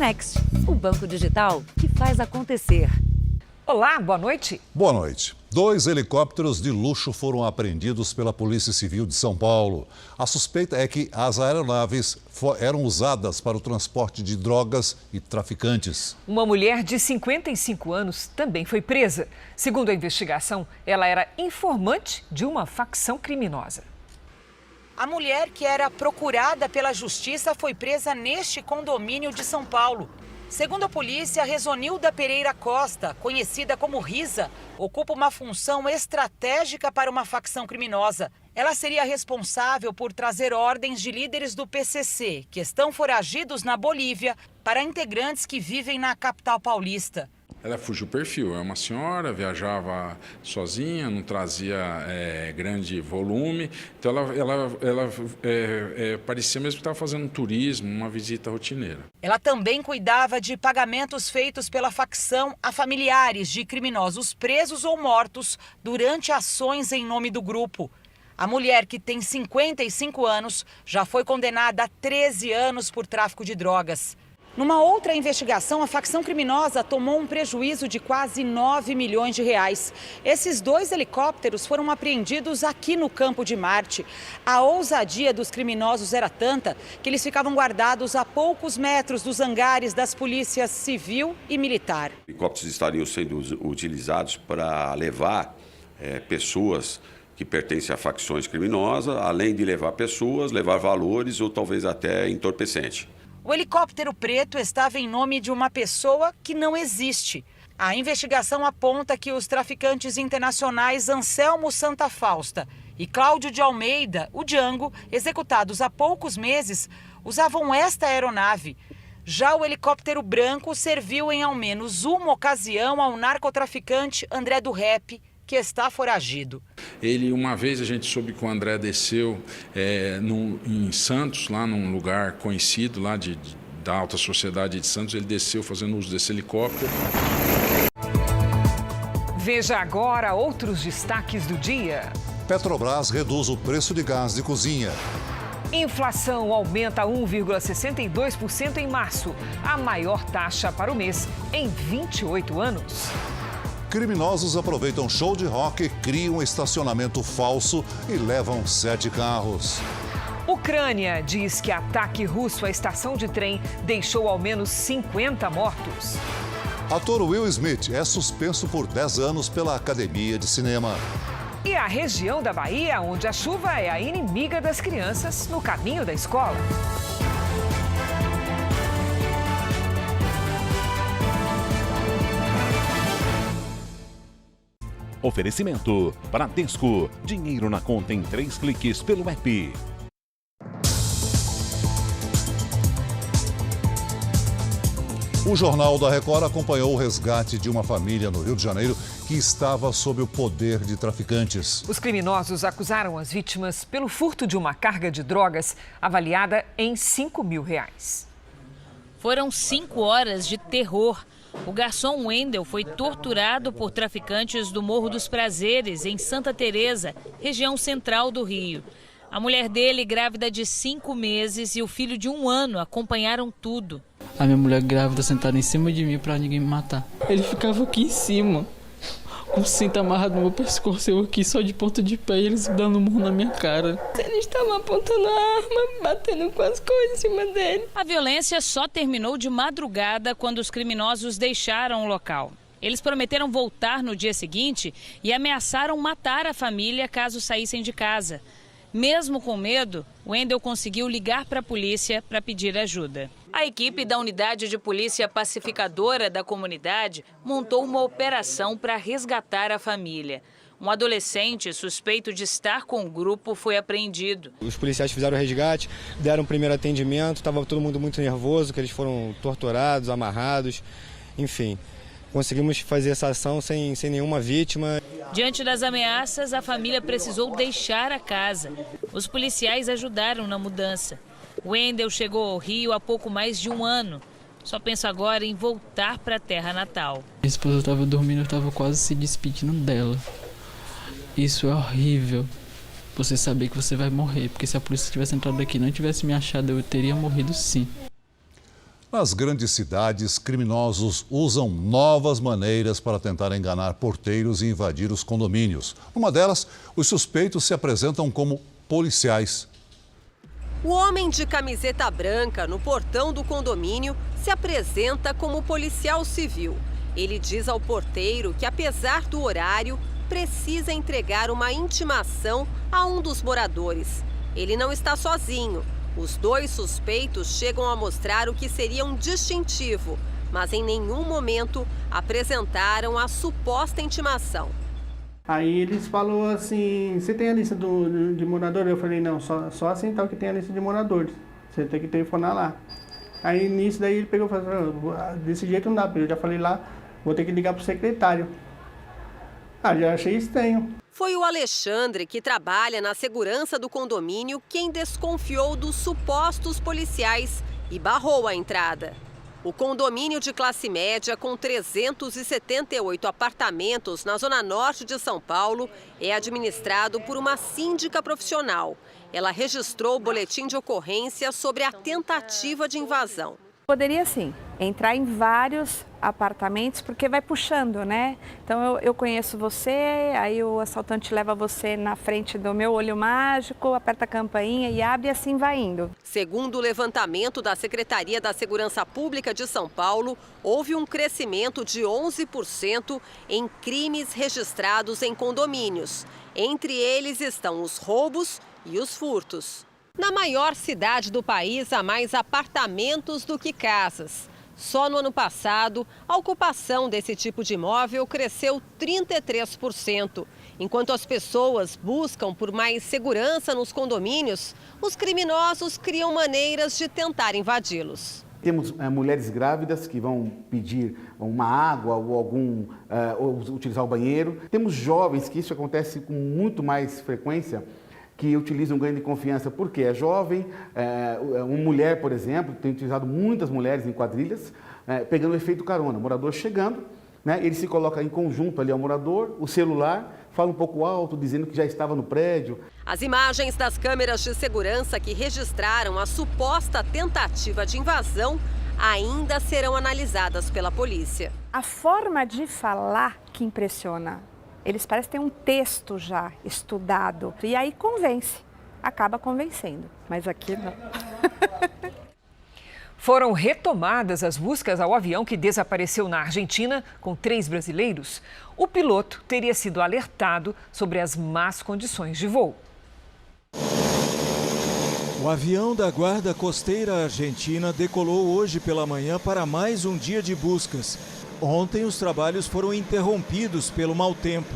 Next, o banco digital que faz acontecer. Olá, boa noite. Boa noite. 2 helicópteros de luxo foram apreendidos pela Polícia Civil de São Paulo. A suspeita é que as aeronaves eram usadas para o transporte de drogas e traficantes. Uma mulher de 55 anos também foi presa. Segundo a investigação, ela era informante de uma facção criminosa. A mulher que era procurada pela justiça foi presa neste condomínio de São Paulo. Segundo a polícia, Rezonilda Pereira Costa, conhecida como Risa, ocupa uma função estratégica para uma facção criminosa. Ela seria responsável por trazer ordens de líderes do PCC, que estão foragidos na Bolívia, para integrantes que vivem na capital paulista. Ela fugiu o perfil, é uma senhora, viajava sozinha, não trazia grande volume, então ela parecia mesmo que estava fazendo um turismo, uma visita rotineira. Ela também cuidava de pagamentos feitos pela facção a familiares de criminosos presos ou mortos durante ações em nome do grupo. A mulher, que tem 55 anos, já foi condenada a 13 anos por tráfico de drogas. Numa outra investigação, a facção criminosa tomou um prejuízo de quase 9 milhões de reais. Esses 2 helicópteros foram apreendidos aqui no Campo de Marte. A ousadia dos criminosos era tanta que eles ficavam guardados a poucos metros dos hangares das polícias civil e militar. Os helicópteros estariam sendo utilizados para levar pessoas que pertencem a facções criminosas, além de levar pessoas, levar valores ou talvez até entorpecente. O helicóptero preto estava em nome de uma pessoa que não existe. A investigação aponta que os traficantes internacionais Anselmo Santa Fausta e Cláudio de Almeida, o Django, executados há poucos meses, usavam esta aeronave. Já o helicóptero branco serviu em ao menos uma ocasião ao narcotraficante André do Rep, que está foragido. Uma vez a gente soube que o André desceu em Santos, lá num lugar conhecido lá da alta sociedade de Santos, ele desceu fazendo uso desse helicóptero. Veja agora outros destaques do dia. Petrobras reduz o preço de gás de cozinha. Inflação aumenta 1,62% em março, a maior taxa para o mês em 28 anos. Criminosos aproveitam show de rock, criam estacionamento falso e levam 7 carros. Ucrânia diz que ataque russo à estação de trem deixou ao menos 50 mortos. Ator Will Smith é suspenso por 10 anos pela Academia de Cinema. E a região da Bahia, onde a chuva é a inimiga das crianças no caminho da escola. Oferecimento Bradesco. Dinheiro na conta em 3 cliques pelo app. O Jornal da Record acompanhou o resgate de uma família no Rio de Janeiro que estava sob o poder de traficantes. Os criminosos acusaram as vítimas pelo furto de uma carga de drogas avaliada em R$5 mil. Foram 5 horas de terror. O garçom Wendel foi torturado por traficantes do Morro dos Prazeres, em Santa Teresa, região central do Rio. A mulher dele, grávida de 5 meses, e o filho de 1 ano acompanharam tudo. A minha mulher grávida sentada em cima de mim para ninguém me matar. Ele ficava aqui em cima, com o cinto amarrado no meu pescoço, eu aqui só de ponta de pé e eles dando um murro na minha cara. Eles estavam apontando a arma, batendo com as coisas em cima dele. A violência só terminou de madrugada quando os criminosos deixaram o local. Eles prometeram voltar no dia seguinte e ameaçaram matar a família caso saíssem de casa. Mesmo com medo, Wendel conseguiu ligar para a polícia para pedir ajuda. A equipe da Unidade de Polícia Pacificadora da comunidade montou uma operação para resgatar a família. Um adolescente suspeito de estar com o grupo foi apreendido. Os policiais fizeram o resgate, deram um primeiro atendimento, estava todo mundo muito nervoso, que eles foram torturados, amarrados, enfim. Conseguimos fazer essa ação sem nenhuma vítima. Diante das ameaças, a família precisou deixar a casa. Os policiais ajudaram na mudança. Wendel chegou ao Rio há pouco mais de 1 ano. Só pensa agora em voltar para a terra natal. Minha esposa estava dormindo, eu estava quase se despedindo dela. Isso é horrível. Você saber que você vai morrer, porque se a polícia tivesse entrado aqui e não tivesse me achado, eu teria morrido sim. Nas grandes cidades, criminosos usam novas maneiras para tentar enganar porteiros e invadir os condomínios. Uma delas, os suspeitos se apresentam como policiais. O homem de camiseta branca no portão do condomínio se apresenta como policial civil. Ele diz ao porteiro que, apesar do horário, precisa entregar uma intimação a um dos moradores. Ele não está sozinho. Os dois suspeitos chegam a mostrar o que seria um distintivo, mas em nenhum momento apresentaram a suposta intimação. Aí eles falaram assim, você tem a lista de moradores? Eu falei, não, só assim tal que tem a lista de moradores. Você tem que telefonar lá. Aí nisso daí ele pegou e falou, desse jeito não dá, eu já falei lá, vou ter que ligar pro secretário. Já achei estranho. Foi o Alexandre, que trabalha na segurança do condomínio, quem desconfiou dos supostos policiais e barrou a entrada. O condomínio de classe média, com 378 apartamentos na zona norte de São Paulo, é administrado por uma síndica profissional. Ela registrou o boletim de ocorrência sobre a tentativa de invasão. Poderia, sim, entrar em vários apartamentos, porque vai puxando, né? Então, eu conheço você, aí o assaltante leva você na frente do meu olho mágico, aperta a campainha e abre e assim vai indo. Segundo o levantamento da Secretaria da Segurança Pública de São Paulo, houve um crescimento de 11% em crimes registrados em condomínios. Entre eles estão os roubos e os furtos. Na maior cidade do país, há mais apartamentos do que casas. Só no ano passado, a ocupação desse tipo de imóvel cresceu 33%. Enquanto as pessoas buscam por mais segurança nos condomínios, os criminosos criam maneiras de tentar invadi-los. Temos mulheres grávidas que vão pedir uma água ou ou utilizar o banheiro. Temos jovens, que isso acontece com muito mais frequência, que utilizam um ganho de confiança porque é jovem, uma mulher, por exemplo, tem utilizado muitas mulheres em quadrilhas, pegando o efeito carona, o morador chegando, né, ele se coloca em conjunto ali ao morador, o celular, fala um pouco alto, dizendo que já estava no prédio. As imagens das câmeras de segurança que registraram a suposta tentativa de invasão ainda serão analisadas pela polícia. A forma de falar que impressiona. Eles parecem ter um texto já estudado e aí convence, acaba convencendo, mas aqui não. Foram retomadas as buscas ao avião que desapareceu na Argentina com 3 brasileiros. O piloto teria sido alertado sobre as más condições de voo. O avião da Guarda Costeira Argentina decolou hoje pela manhã para mais um dia de buscas. Ontem, os trabalhos foram interrompidos pelo mau tempo.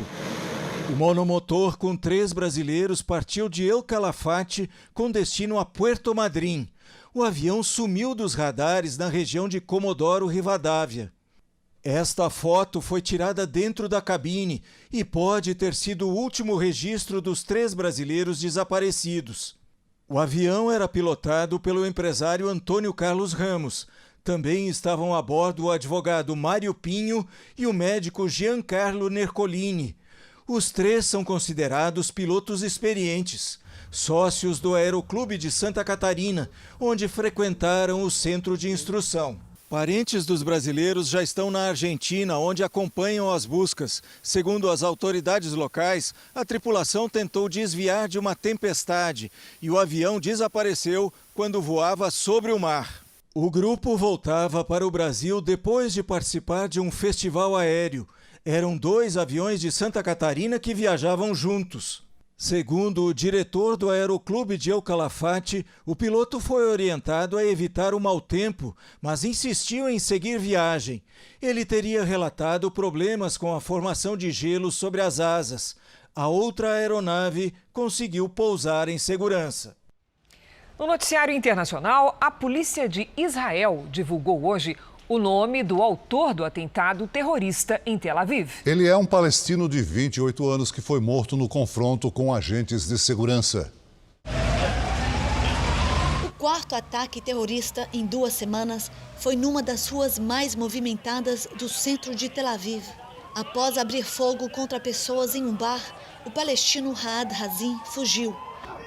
O monomotor com 3 brasileiros partiu de El Calafate com destino a Puerto Madryn. O avião sumiu dos radares na região de Comodoro Rivadavia. Esta foto foi tirada dentro da cabine e pode ter sido o último registro dos 3 brasileiros desaparecidos. O avião era pilotado pelo empresário Antônio Carlos Ramos. Também estavam a bordo o advogado Mário Pinho e o médico Giancarlo Nercolini. Os 3 são considerados pilotos experientes, sócios do Aeroclube de Santa Catarina, onde frequentaram o centro de instrução. Parentes dos brasileiros já estão na Argentina, onde acompanham as buscas. Segundo as autoridades locais, a tripulação tentou desviar de uma tempestade e o avião desapareceu quando voava sobre o mar. O grupo voltava para o Brasil depois de participar de um festival aéreo. Eram 2 aviões de Santa Catarina que viajavam juntos. Segundo o diretor do Aeroclube de El Calafate, o piloto foi orientado a evitar o mau tempo, mas insistiu em seguir viagem. Ele teria relatado problemas com a formação de gelo sobre as asas. A outra aeronave conseguiu pousar em segurança. No noticiário internacional, a polícia de Israel divulgou hoje o nome do autor do atentado terrorista em Tel Aviv. Ele é um palestino de 28 anos que foi morto no confronto com agentes de segurança. O 4º ataque terrorista em 2 semanas foi numa das ruas mais movimentadas do centro de Tel Aviv. Após abrir fogo contra pessoas em um bar, o palestino Raad Hazim fugiu.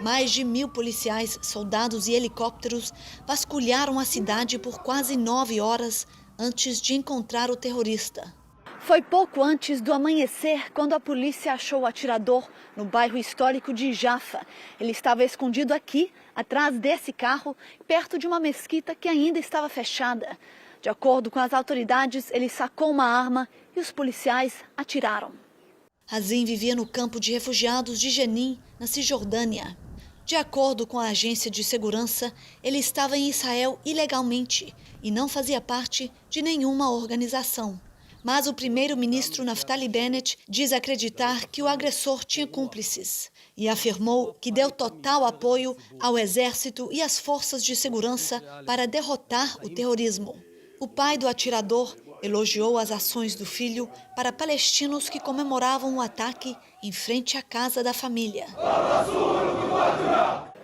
Mais de 1.000 policiais, soldados e helicópteros vasculharam a cidade por quase 9 horas antes de encontrar o terrorista. Foi pouco antes do amanhecer quando a polícia achou o atirador no bairro histórico de Jaffa. Ele estava escondido aqui, atrás desse carro, perto de uma mesquita que ainda estava fechada. De acordo com as autoridades, ele sacou uma arma e os policiais atiraram. Hazim vivia no campo de refugiados de Jenin, na Cisjordânia. De acordo com a agência de segurança, ele estava em Israel ilegalmente e não fazia parte de nenhuma organização. Mas o primeiro-ministro Naftali Bennett diz acreditar que o agressor tinha cúmplices e afirmou que deu total apoio ao exército e às forças de segurança para derrotar o terrorismo. O pai do atirador elogiou as ações do filho para palestinos que comemoravam o ataque em frente à casa da família.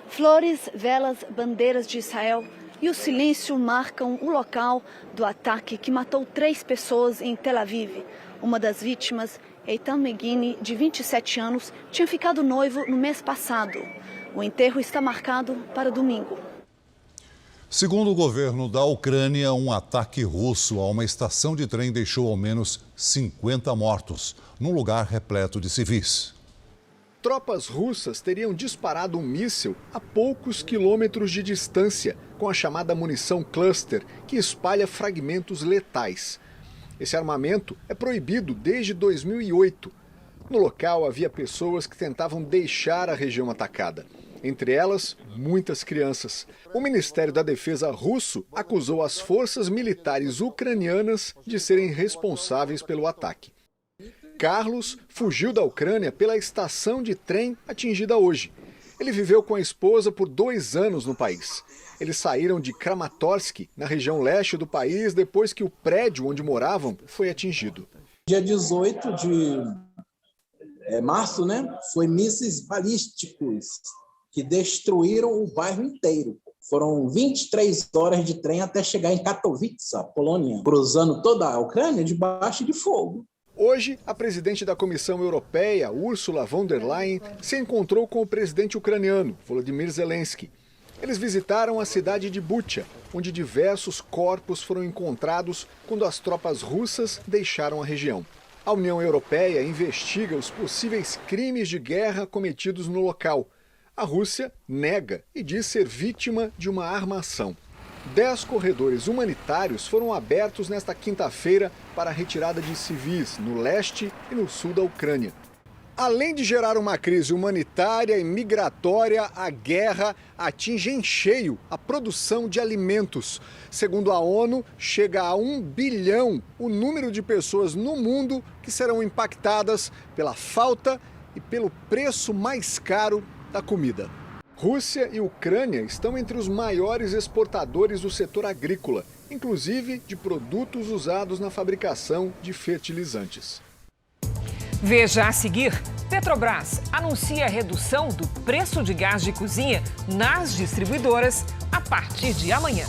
Flores, velas, bandeiras de Israel e o silêncio marcam o local do ataque que matou 3 pessoas em Tel Aviv. Uma das vítimas, Eitan Meguini, de 27 anos, tinha ficado noivo no mês passado. O enterro está marcado para domingo. Segundo o governo da Ucrânia, um ataque russo a uma estação de trem deixou ao menos 50 mortos, num lugar repleto de civis. Tropas russas teriam disparado um míssil a poucos quilômetros de distância, com a chamada munição cluster, que espalha fragmentos letais. Esse armamento é proibido desde 2008. No local havia pessoas que tentavam deixar a região atacada. Entre elas, muitas crianças. O Ministério da Defesa russo acusou as forças militares ucranianas de serem responsáveis pelo ataque. Carlos fugiu da Ucrânia pela estação de trem atingida hoje. Ele viveu com a esposa por 2 anos no país. Eles saíram de Kramatorsk, na região leste do país, depois que o prédio onde moravam foi atingido. Dia 18 de março, foi mísseis balísticos que destruíram o bairro inteiro. Foram 23 horas de trem até chegar em Katowice, a Polônia, cruzando toda a Ucrânia debaixo de fogo. Hoje, a presidente da Comissão Europeia, Ursula von der Leyen, se encontrou com o presidente ucraniano, Volodymyr Zelensky. Eles visitaram a cidade de Bucha, onde diversos corpos foram encontrados quando as tropas russas deixaram a região. A União Europeia investiga os possíveis crimes de guerra cometidos no local. A Rússia nega e diz ser vítima de uma armação. 10 corredores humanitários foram abertos nesta quinta-feira para a retirada de civis no leste e no sul da Ucrânia. Além de gerar uma crise humanitária e migratória, a guerra atinge em cheio a produção de alimentos. Segundo a ONU, chega a 1 bilhão o número de pessoas no mundo que serão impactadas pela falta e pelo preço mais caro da comida. Rússia e Ucrânia estão entre os maiores exportadores do setor agrícola, inclusive de produtos usados na fabricação de fertilizantes. Veja a seguir, Petrobras anuncia a redução do preço de gás de cozinha nas distribuidoras a partir de amanhã.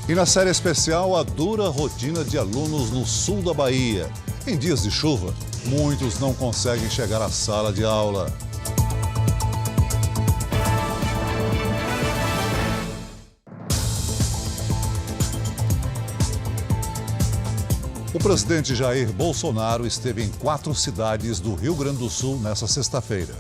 E na série especial, a dura rotina de alunos no sul da Bahia. Em dias de chuva, muitos não conseguem chegar à sala de aula. O presidente Jair Bolsonaro esteve em 4 cidades do Rio Grande do Sul nesta sexta-feira.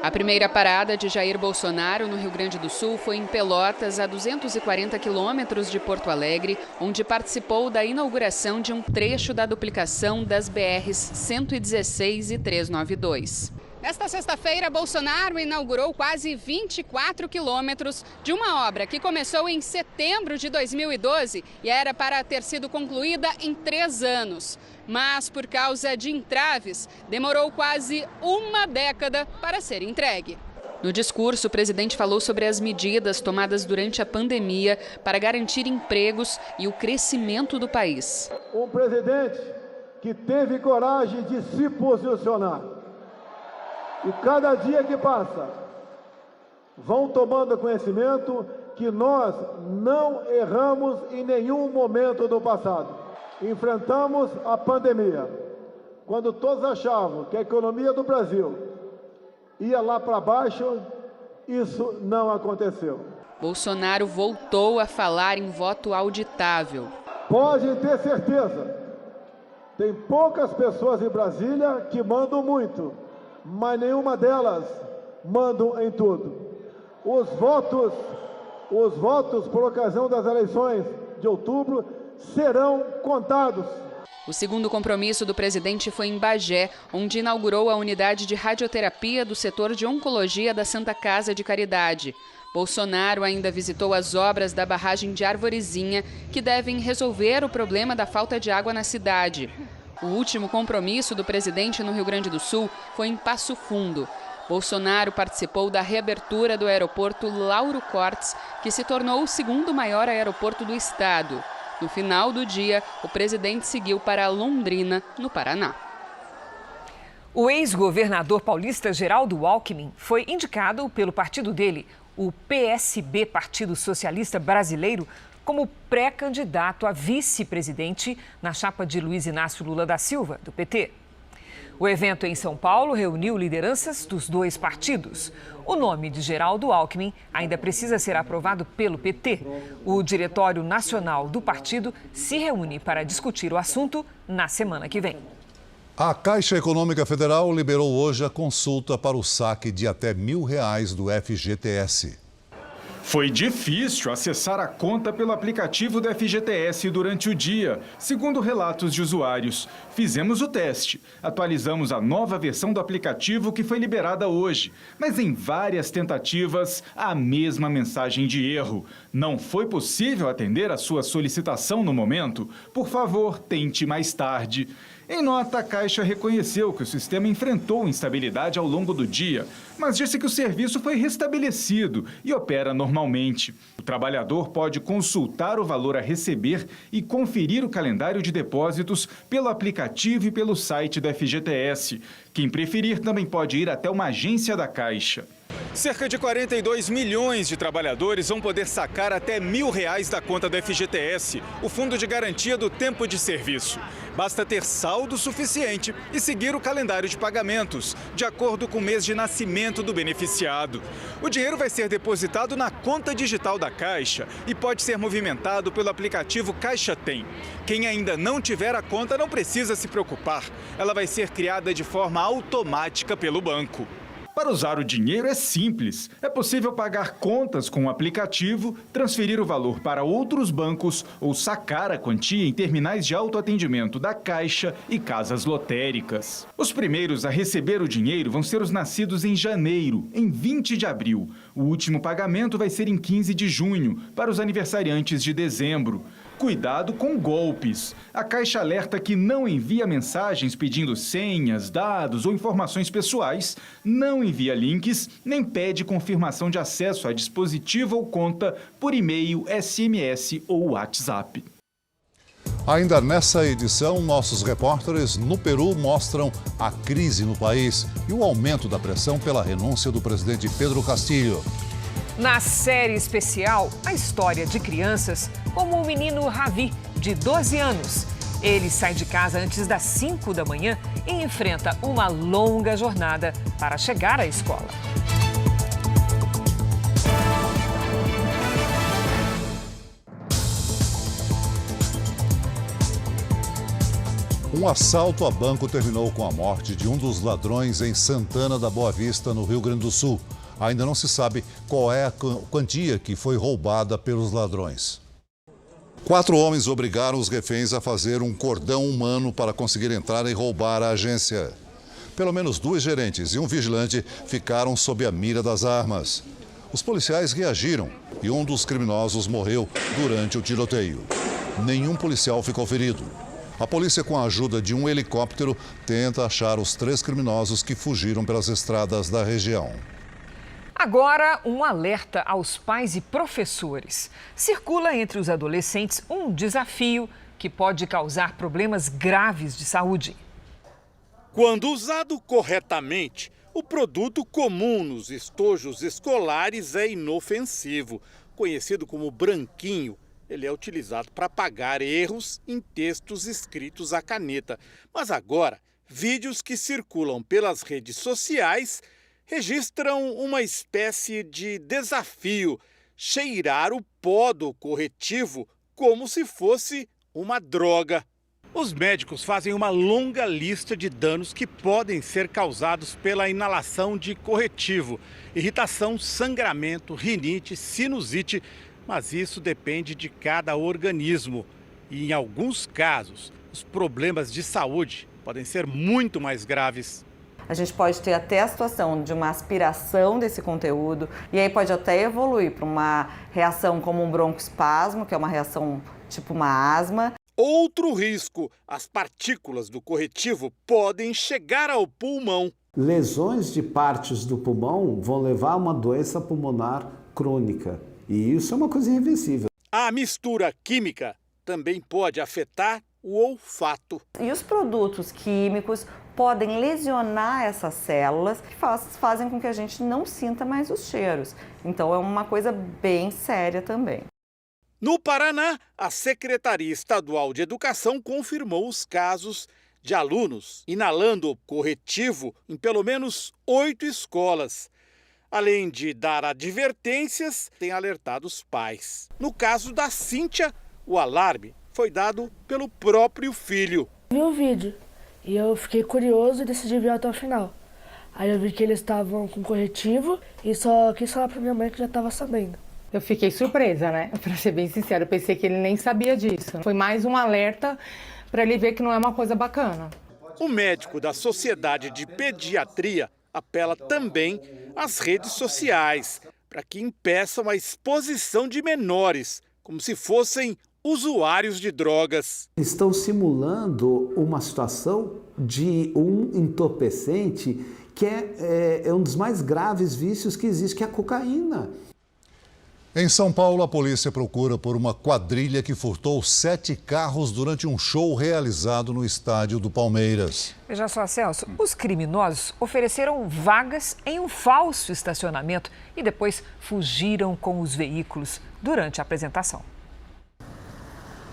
A primeira parada de Jair Bolsonaro no Rio Grande do Sul foi em Pelotas, a 240 quilômetros de Porto Alegre, onde participou da inauguração de um trecho da duplicação das BRs 116 e 392. Nesta sexta-feira, Bolsonaro inaugurou quase 24 quilômetros de uma obra que começou em setembro de 2012 e era para ter sido concluída em 3 anos. Mas, por causa de entraves, demorou quase 1 década para ser entregue. No discurso, o presidente falou sobre as medidas tomadas durante a pandemia para garantir empregos e o crescimento do país. Um presidente que teve coragem de se posicionar. E cada dia que passa, vão tomando conhecimento que nós não erramos em nenhum momento do passado. Enfrentamos a pandemia, quando todos achavam que a economia do Brasil ia lá para baixo, isso não aconteceu. Bolsonaro voltou a falar em voto auditável. Podem ter certeza, tem poucas pessoas em Brasília que mandam muito, mas nenhuma delas mandam em tudo. Os votos por ocasião das eleições de outubro serão contados. O segundo compromisso do presidente foi em Bagé, onde inaugurou a unidade de radioterapia do setor de oncologia da Santa Casa de Caridade. Bolsonaro ainda visitou as obras da barragem de Arvorezinha, que devem resolver o problema da falta de água na cidade. O último compromisso do presidente no Rio Grande do Sul foi em Passo Fundo. Bolsonaro participou da reabertura do aeroporto Lauro Cortes, que se tornou o segundo maior aeroporto do estado. No final do dia, o presidente seguiu para Londrina, no Paraná. O ex-governador paulista Geraldo Alckmin foi indicado pelo partido dele, o PSB, Partido Socialista Brasileiro, como pré-candidato a vice-presidente na chapa de Luiz Inácio Lula da Silva, do PT. O evento em São Paulo reuniu lideranças dos dois partidos. O nome de Geraldo Alckmin ainda precisa ser aprovado pelo PT. O Diretório Nacional do partido se reúne para discutir o assunto na semana que vem. A Caixa Econômica Federal liberou hoje a consulta para o saque de até R$1.000 do FGTS. Foi difícil acessar a conta pelo aplicativo do FGTS durante o dia, segundo relatos de usuários. Fizemos o teste, atualizamos a nova versão do aplicativo que foi liberada hoje, mas em várias tentativas, a mesma mensagem de erro. Não foi possível atender a sua solicitação no momento? Por favor, tente mais tarde. Em nota, a Caixa reconheceu que o sistema enfrentou instabilidade ao longo do dia, mas disse que o serviço foi restabelecido e opera normalmente. O trabalhador pode consultar o valor a receber e conferir o calendário de depósitos pelo aplicativo e pelo site da FGTS. Quem preferir também pode ir até uma agência da Caixa. Cerca de 42 milhões de trabalhadores vão poder sacar até R$1.000 da conta do FGTS, o Fundo de Garantia do Tempo de Serviço. Basta ter saldo suficiente e seguir o calendário de pagamentos, de acordo com o mês de nascimento do beneficiado. O dinheiro vai ser depositado na conta digital da Caixa e pode ser movimentado pelo aplicativo Caixa Tem. Quem ainda não tiver a conta não precisa se preocupar. Ela vai ser criada de forma automática pelo banco. Para usar o dinheiro é simples. É possível pagar contas com o aplicativo, transferir o valor para outros bancos ou sacar a quantia em terminais de autoatendimento da Caixa e casas lotéricas. Os primeiros a receber o dinheiro vão ser os nascidos em janeiro, em 20 de abril. O último pagamento vai ser em 15 de junho, para os aniversariantes de dezembro. Cuidado com golpes. A Caixa alerta que não envia mensagens pedindo senhas, dados ou informações pessoais, não envia links, nem pede confirmação de acesso a dispositivo ou conta por e-mail, SMS ou WhatsApp. Ainda nessa edição, nossos repórteres no Peru mostram a crise no país e o aumento da pressão pela renúncia do presidente Pedro Castillo. Na série especial, a história de crianças como o menino Ravi, de 12 anos. Ele sai de casa antes das 5 da manhã e enfrenta uma longa jornada para chegar à escola. Um assalto a banco terminou com a morte de um dos ladrões em Santana da Boa Vista, no Rio Grande do Sul. Ainda não se sabe qual é a quantia que foi roubada pelos ladrões. 4 homens obrigaram os reféns a fazer um cordão humano para conseguir entrar e roubar a agência. Pelo menos 2 gerentes e um vigilante ficaram sob a mira das armas. Os policiais reagiram e um dos criminosos morreu durante o tiroteio. Nenhum policial ficou ferido. A polícia, com a ajuda de um helicóptero, tenta achar os 3 criminosos que fugiram pelas estradas da região. Agora, um alerta aos pais e professores. Circula entre os adolescentes um desafio que pode causar problemas graves de saúde. Quando usado corretamente, o produto comum nos estojos escolares é inofensivo. Conhecido como branquinho, ele é utilizado para apagar erros em textos escritos à caneta. Mas agora, vídeos que circulam pelas redes sociais registram uma espécie de desafio: cheirar o pó do corretivo como se fosse uma droga. Os médicos fazem uma longa lista de danos que podem ser causados pela inalação de corretivo: irritação, sangramento, rinite, sinusite, mas isso depende de cada organismo. E em alguns casos, os problemas de saúde podem ser muito mais graves. A gente pode ter até a situação de uma aspiração desse conteúdo e aí pode até evoluir para uma reação como um broncoespasmo, que é uma reação tipo uma asma. Outro risco: as partículas do corretivo podem chegar ao pulmão. Lesões de partes do pulmão vão levar a uma doença pulmonar crônica e isso é uma coisa irreversível. A mistura química também pode afetar o olfato. E os produtos químicos podem lesionar essas células que fazem com que a gente não sinta mais os cheiros. Então é uma coisa bem séria também. No Paraná, a Secretaria Estadual de Educação confirmou os casos de alunos inalando corretivo em pelo menos 8 escolas. Além de dar advertências, tem alertado os pais. No caso da Cíntia, o alarme foi dado pelo próprio filho. Vi o vídeo e eu fiquei curioso e decidi ver até o final. Aí eu vi que eles estavam com corretivo e só quis falar pra minha mãe que já estava sabendo. Eu fiquei surpresa, né? Pra ser bem sincero, eu pensei que ele nem sabia disso. Foi mais um alerta para ele ver que não é uma coisa bacana. O médico da Sociedade de Pediatria apela também às redes sociais para que impeçam a exposição de menores, como se fossem usuários de drogas. Estão simulando uma situação de um entorpecente que é um dos mais graves vícios que existe, que é a cocaína. Em São Paulo, a polícia procura por uma quadrilha que furtou 7 carros durante um show realizado no estádio do Palmeiras. Veja só, Celso, os criminosos ofereceram vagas em um falso estacionamento e depois fugiram com os veículos durante a apresentação.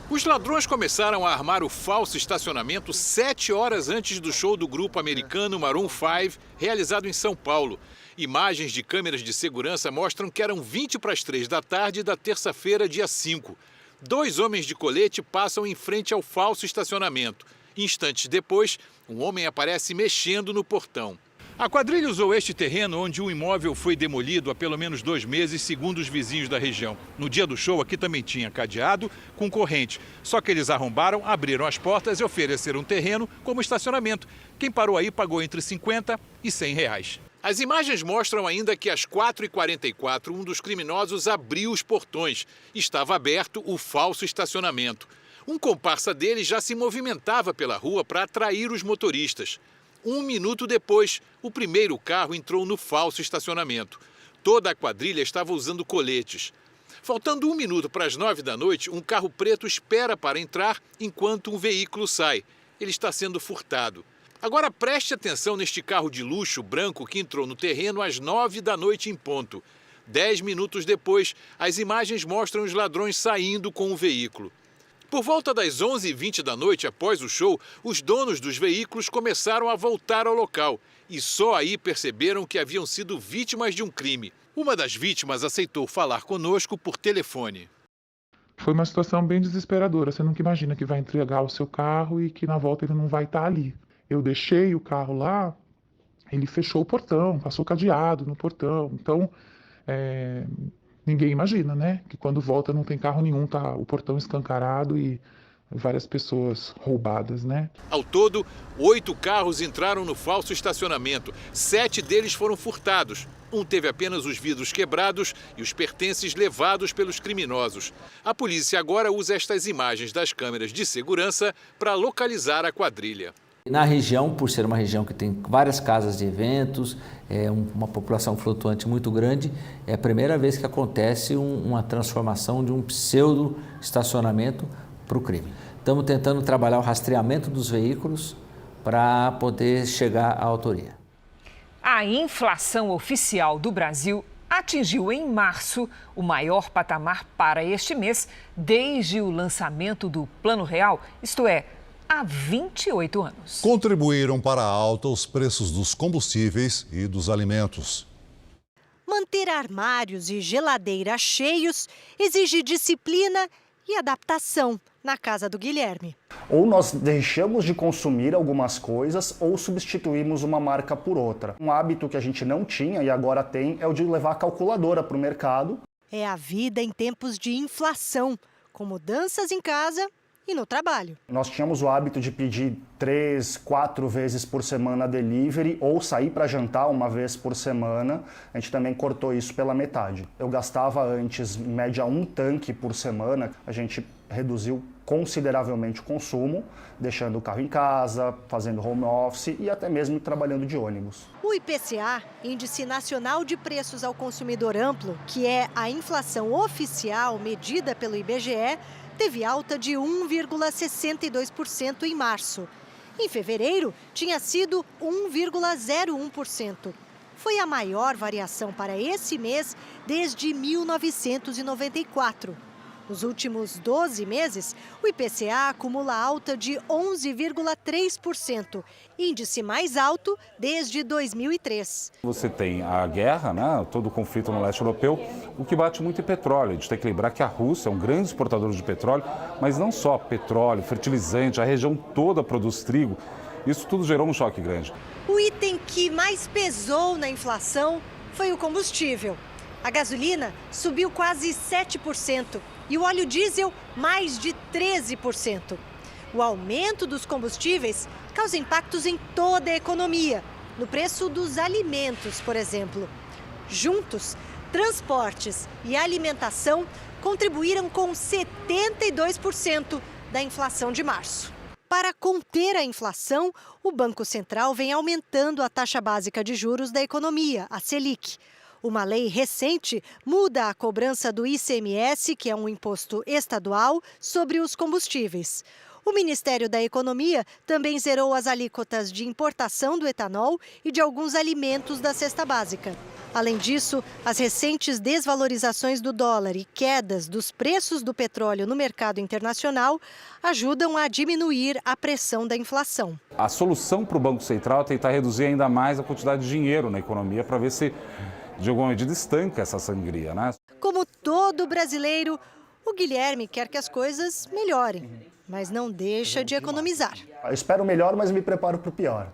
Os ladrões começaram a armar o falso estacionamento 7 horas antes do show do grupo americano Maroon 5, realizado em São Paulo. Imagens de câmeras de segurança mostram que eram 3:20 da tarde da terça-feira, dia 5. 2 homens de colete passam em frente ao falso estacionamento. Instantes depois, um homem aparece mexendo no portão. A quadrilha usou este terreno onde o imóvel foi demolido há pelo menos 2 meses, segundo os vizinhos da região. No dia do show, aqui também tinha cadeado com corrente. Só que eles arrombaram, abriram as portas e ofereceram um terreno como estacionamento. Quem parou aí pagou entre 50 e 100 reais. As imagens mostram ainda que às 4h44, um dos criminosos abriu os portões. Estava aberto o falso estacionamento. Um comparsa dele já se movimentava pela rua para atrair os motoristas. 1 minuto depois, o primeiro carro entrou no falso estacionamento. Toda a quadrilha estava usando coletes. Faltando 1 minuto para as 9 da noite, um carro preto espera para entrar enquanto um veículo sai. Ele está sendo furtado. Agora preste atenção neste carro de luxo branco que entrou no terreno às 9 da noite em ponto. 10 minutos depois, as imagens mostram os ladrões saindo com o veículo. Por volta das 11h20 da noite, após o show, os donos dos veículos começaram a voltar ao local e só aí perceberam que haviam sido vítimas de um crime. Uma das vítimas aceitou falar conosco por telefone. Foi uma situação bem desesperadora. Você nunca imagina que vai entregar o seu carro e que na volta ele não vai estar ali. Eu deixei o carro lá, ele fechou o portão, passou cadeado no portão. Então, ninguém imagina, né? Que quando volta não tem carro nenhum, tá o portão escancarado e várias pessoas roubadas, né? Ao todo, 8 carros entraram no falso estacionamento. 7 deles foram furtados. Um teve apenas os vidros quebrados e os pertences levados pelos criminosos. A polícia agora usa estas imagens das câmeras de segurança para localizar a quadrilha. Na região, por ser uma região que tem várias casas de eventos, uma população flutuante muito grande, é a primeira vez que acontece uma transformação de um pseudo-estacionamento para o crime. Estamos tentando trabalhar o rastreamento dos veículos para poder chegar à autoria. A inflação oficial do Brasil atingiu em março o maior patamar para este mês desde o lançamento do Plano Real, isto é, há 28 anos. Contribuíram para a alta os preços dos combustíveis e dos alimentos. Manter armários e geladeira cheios exige disciplina e adaptação na casa do Guilherme. Ou nós deixamos de consumir algumas coisas ou substituímos uma marca por outra. Um hábito que a gente não tinha e agora tem é o de levar a calculadora para o mercado. É a vida em tempos de inflação, com mudanças em casa e no trabalho. Nós tínhamos o hábito de pedir 3, 4 vezes por semana delivery ou sair para jantar uma vez por semana. A gente também cortou isso pela metade. Eu gastava antes, em média, 1 tanque por semana. A gente reduziu consideravelmente o consumo, deixando o carro em casa, fazendo home office e até mesmo trabalhando de ônibus. O IPCA, Índice Nacional de Preços ao Consumidor Amplo, que é a inflação oficial medida pelo IBGE, teve alta de 1,62% em março. Em fevereiro, tinha sido 1,01%. Foi a maior variação para esse mês desde 1994. Nos últimos 12 meses, o IPCA acumula alta de 11,3%, índice mais alto desde 2003. Você tem a guerra, né, todo o conflito no leste europeu, o que bate muito em petróleo. A gente tem que lembrar que a Rússia é um grande exportador de petróleo, mas não só petróleo, fertilizante, a região toda produz trigo. Isso tudo gerou um choque grande. O item que mais pesou na inflação foi o combustível. A gasolina subiu quase 7%. E o óleo diesel, mais de 13%. O aumento dos combustíveis causa impactos em toda a economia, no preço dos alimentos, por exemplo. Juntos, transportes e alimentação contribuíram com 72% da inflação de março. Para conter a inflação, o Banco Central vem aumentando a taxa básica de juros da economia, a Selic. Uma lei recente muda a cobrança do ICMS, que é um imposto estadual, sobre os combustíveis. O Ministério da Economia também zerou as alíquotas de importação do etanol e de alguns alimentos da cesta básica. Além disso, as recentes desvalorizações do dólar e quedas dos preços do petróleo no mercado internacional ajudam a diminuir a pressão da inflação. A solução para o Banco Central é tentar reduzir ainda mais a quantidade de dinheiro na economia para ver se, de alguma medida, estanca essa sangria, né? Como todo brasileiro, o Guilherme quer que as coisas melhorem, mas não deixa de economizar. Eu espero o melhor, mas me preparo para o pior.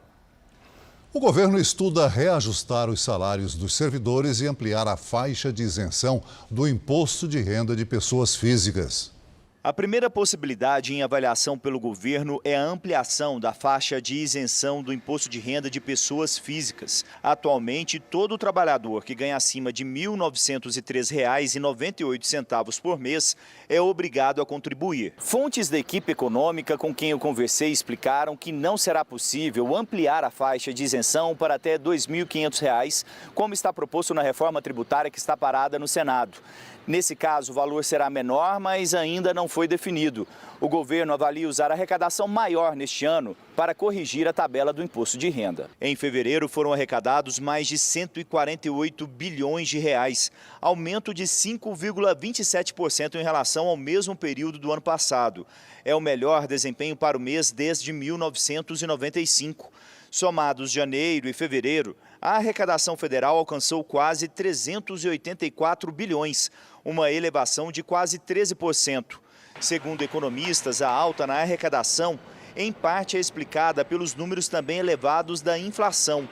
O governo estuda reajustar os salários dos servidores e ampliar a faixa de isenção do imposto de renda de pessoas físicas. A primeira possibilidade em avaliação pelo governo é a ampliação da faixa de isenção do imposto de renda de pessoas físicas. Atualmente, todo trabalhador que ganha acima de R$ 1.903,98 por mês é obrigado a contribuir. Fontes da equipe econômica com quem eu conversei explicaram que não será possível ampliar a faixa de isenção para até R$ 2.500, como está proposto na reforma tributária que está parada no Senado. Nesse caso, o valor será menor, mas ainda não foi definido. O governo avalia usar arrecadação maior neste ano para corrigir a tabela do imposto de renda. Em fevereiro, foram arrecadados mais de 148 bilhões de reais, aumento de 5,27% em relação ao mesmo período do ano passado. É o melhor desempenho para o mês desde 1995. Somados janeiro e fevereiro, a arrecadação federal alcançou quase 384 bilhões, uma elevação de quase 13%. Segundo economistas, a alta na arrecadação, em parte, é explicada pelos números também elevados da inflação.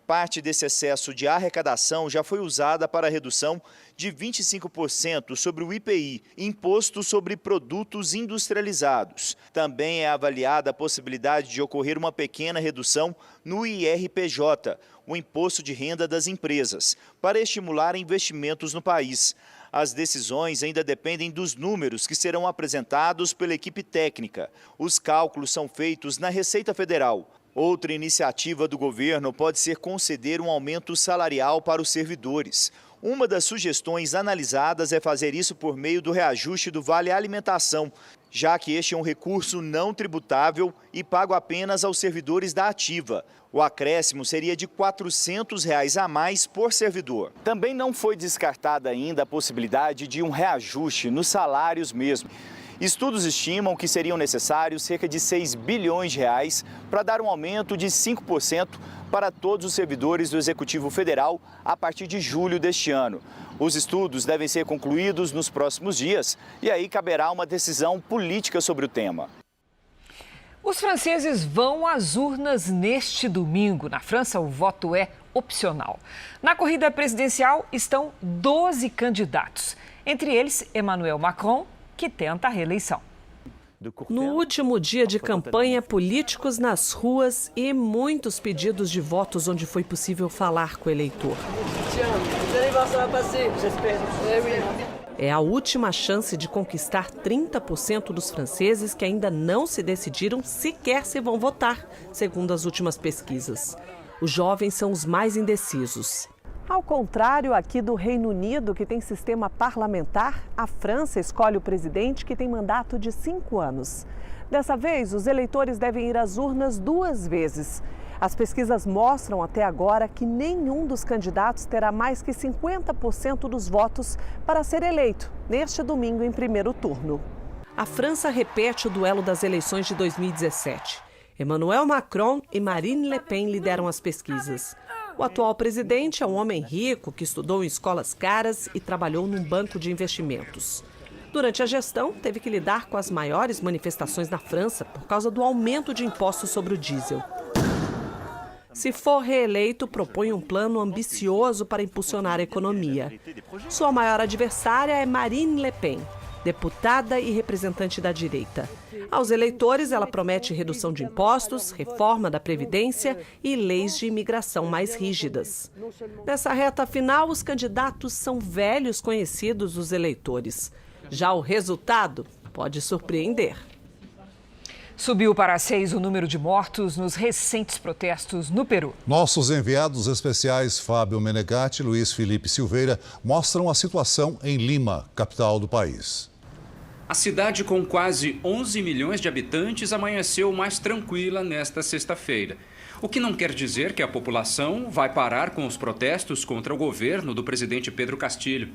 Parte desse excesso de arrecadação já foi usada para a redução de 25% sobre o IPI, Imposto sobre Produtos Industrializados. Também é avaliada a possibilidade de ocorrer uma pequena redução no IRPJ, o Imposto de Renda das Empresas, para estimular investimentos no país. As decisões ainda dependem dos números que serão apresentados pela equipe técnica. Os cálculos são feitos na Receita Federal. Outra iniciativa do governo pode ser conceder um aumento salarial para os servidores. Uma das sugestões analisadas é fazer isso por meio do reajuste do Vale Alimentação, já que este é um recurso não tributável e pago apenas aos servidores da ativa. O acréscimo seria de R$ 400 a mais por servidor. Também não foi descartada ainda a possibilidade de um reajuste nos salários mesmo. Estudos estimam que seriam necessários cerca de 6 bilhões de reais para dar um aumento de 5% para todos os servidores do Executivo Federal a partir de julho deste ano. Os estudos devem ser concluídos nos próximos dias e aí caberá uma decisão política sobre o tema. Os franceses vão às urnas neste domingo. Na França, o voto é opcional. Na corrida presidencial estão 12 candidatos. Entre eles, Emmanuel Macron, que tenta a reeleição. No último dia de campanha, políticos nas ruas e muitos pedidos de votos onde foi possível falar com o eleitor. É a última chance de conquistar 30% dos franceses que ainda não se decidiram sequer se vão votar, segundo as últimas pesquisas. Os jovens são os mais indecisos. Ao contrário aqui do Reino Unido, que tem sistema parlamentar, a França escolhe o presidente que tem mandato de 5 anos. Dessa vez, os eleitores devem ir às urnas 2 vezes. As pesquisas mostram até agora que nenhum dos candidatos terá mais que 50% dos votos para ser eleito neste domingo em primeiro turno. A França repete o duelo das eleições de 2017. Emmanuel Macron e Marine Le Pen lideram as pesquisas. O atual presidente é um homem rico que estudou em escolas caras e trabalhou num banco de investimentos. Durante a gestão, teve que lidar com as maiores manifestações na França por causa do aumento de impostos sobre o diesel. Se for reeleito, propõe um plano ambicioso para impulsionar a economia. Sua maior adversária é Marine Le Pen, deputada e representante da direita. Aos eleitores, ela promete redução de impostos, reforma da Previdência e leis de imigração mais rígidas. Nessa reta final, os candidatos são velhos conhecidos dos eleitores. Já o resultado pode surpreender. Subiu para 6 o número de mortos nos recentes protestos no Peru. Nossos enviados especiais Fábio Menegatti e Luiz Felipe Silveira mostram a situação em Lima, capital do país. A cidade, com quase 11 milhões de habitantes, amanheceu mais tranquila nesta sexta-feira. O que não quer dizer que a população vai parar com os protestos contra o governo do presidente Pedro Castillo.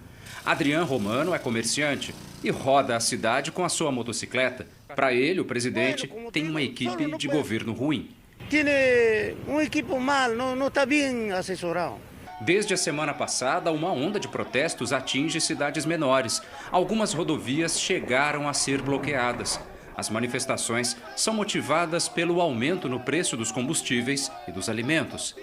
Adrián Romano é comerciante e roda a cidade com a sua motocicleta. Para ele, o presidente tem uma equipe de governo ruim. Tem uma equipe mal, não está bem assessorado. Desde a semana passada, uma onda de protestos atinge cidades menores. Algumas rodovias chegaram a ser bloqueadas. As manifestações são motivadas pelo aumento no preço dos combustíveis e dos alimentos.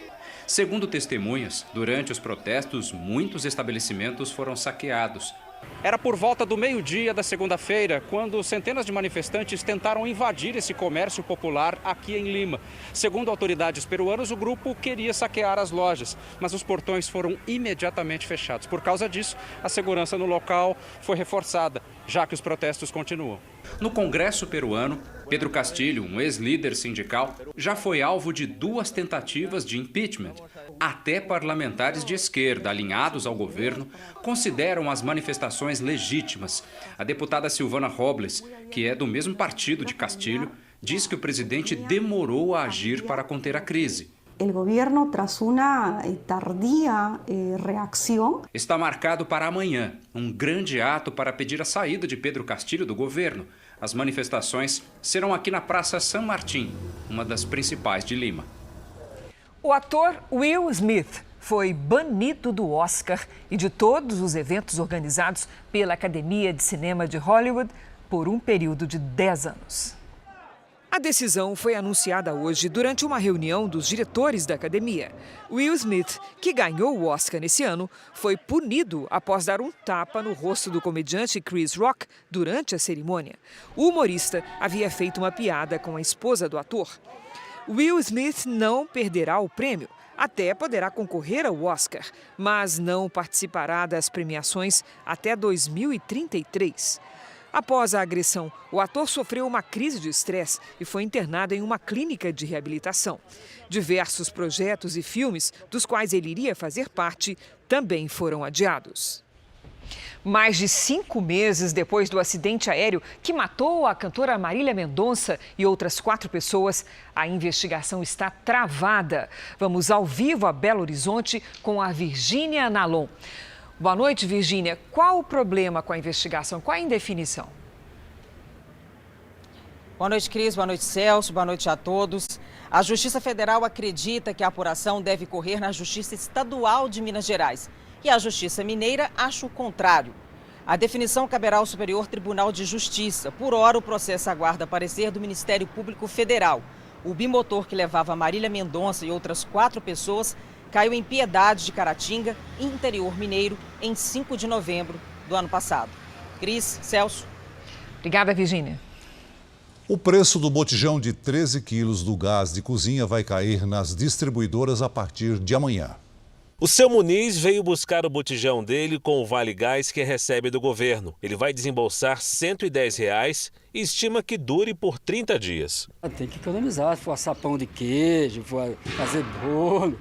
Segundo testemunhas, durante os protestos, muitos estabelecimentos foram saqueados. Era por volta do meio-dia da segunda-feira, quando centenas de manifestantes tentaram invadir esse comércio popular aqui em Lima. Segundo autoridades peruanas, o grupo queria saquear as lojas, mas os portões foram imediatamente fechados. Por causa disso, a segurança no local foi reforçada, já que os protestos continuam. No Congresso peruano, Pedro Castillo, um ex-líder sindical, já foi alvo de 2 tentativas de impeachment. Até parlamentares de esquerda, alinhados ao governo, consideram as manifestações legítimas. A deputada Silvana Robles, que é do mesmo partido de Castillo, diz que o presidente demorou a agir para conter a crise. O governo, tras uma tardia reação, está marcado para amanhã um grande ato para pedir a saída de Pedro Castillo do governo. As manifestações serão aqui na Praça San Martín, uma das principais de Lima. O ator Will Smith foi banido do Oscar e de todos os eventos organizados pela Academia de Cinema de Hollywood por um período de 10 anos. A decisão foi anunciada hoje durante uma reunião dos diretores da academia. Will Smith, que ganhou o Oscar nesse ano, foi punido após dar um tapa no rosto do comediante Chris Rock durante a cerimônia. O humorista havia feito uma piada com a esposa do ator. Will Smith não perderá o prêmio, até poderá concorrer ao Oscar, mas não participará das premiações até 2033. Após a agressão, o ator sofreu uma crise de estresse e foi internado em uma clínica de reabilitação. Diversos projetos e filmes, dos quais ele iria fazer parte, também foram adiados. Mais de 5 meses depois do acidente aéreo que matou a cantora Marília Mendonça e outras 4 pessoas, a investigação está travada. Vamos ao vivo a Belo Horizonte com a Virgínia Nalon. Boa noite, Virgínia. Qual o problema com a investigação? Qual a indefinição? Boa noite, Cris. Boa noite, Celso. Boa noite a todos. A Justiça Federal acredita que a apuração deve correr na Justiça Estadual de Minas Gerais. E a Justiça Mineira acha o contrário. A definição caberá ao Superior Tribunal de Justiça. Por hora, o processo aguarda parecer do Ministério Público Federal. O bimotor que levava Marília Mendonça e outras 4 pessoas caiu em Piedade de Caratinga, interior mineiro, em 5 de novembro do ano passado. Cris, Celso. Obrigada, Virgínia. O preço do botijão de 13 quilos do gás de cozinha vai cair nas distribuidoras a partir de amanhã. O seu Muniz veio buscar o botijão dele com o Vale Gás que recebe do governo. Ele vai desembolsar R$ 110 e estima que dure por 30 dias. Tem que economizar, se for assar pão de queijo, for fazer bolo,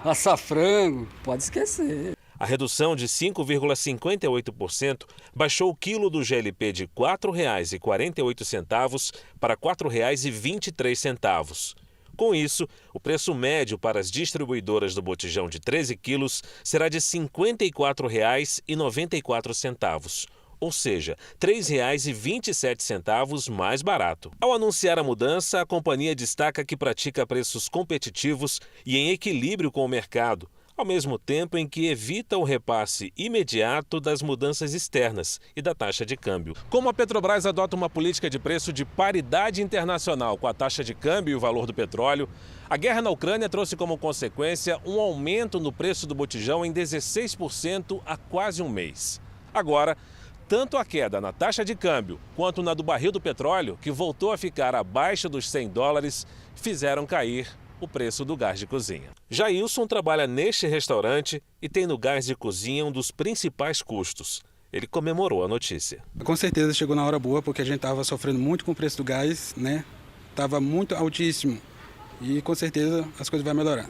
assar frango, pode esquecer. A redução de 5,58% baixou o quilo do GLP de R$ 4,48 para R$ 4,23. Com isso, o preço médio para as distribuidoras do botijão de 13 quilos será de R$ 54,94, ou seja, R$ 3,27 mais barato. Ao anunciar a mudança, a companhia destaca que pratica preços competitivos e em equilíbrio com o mercado, ao mesmo tempo em que evita o repasse imediato das mudanças externas e da taxa de câmbio. Como a Petrobras adota uma política de preço de paridade internacional com a taxa de câmbio e o valor do petróleo, a guerra na Ucrânia trouxe como consequência um aumento no preço do botijão em 16% há quase um mês. Agora, tanto a queda na taxa de câmbio quanto na do barril do petróleo, que voltou a ficar abaixo dos $100, fizeram cair o preço do gás de cozinha. Jailson trabalha neste restaurante e tem no gás de cozinha um dos principais custos. Ele comemorou a notícia. Com certeza chegou na hora boa, porque a gente estava sofrendo muito com o preço do gás, né? Estava muito altíssimo e com certeza as coisas vão melhorar.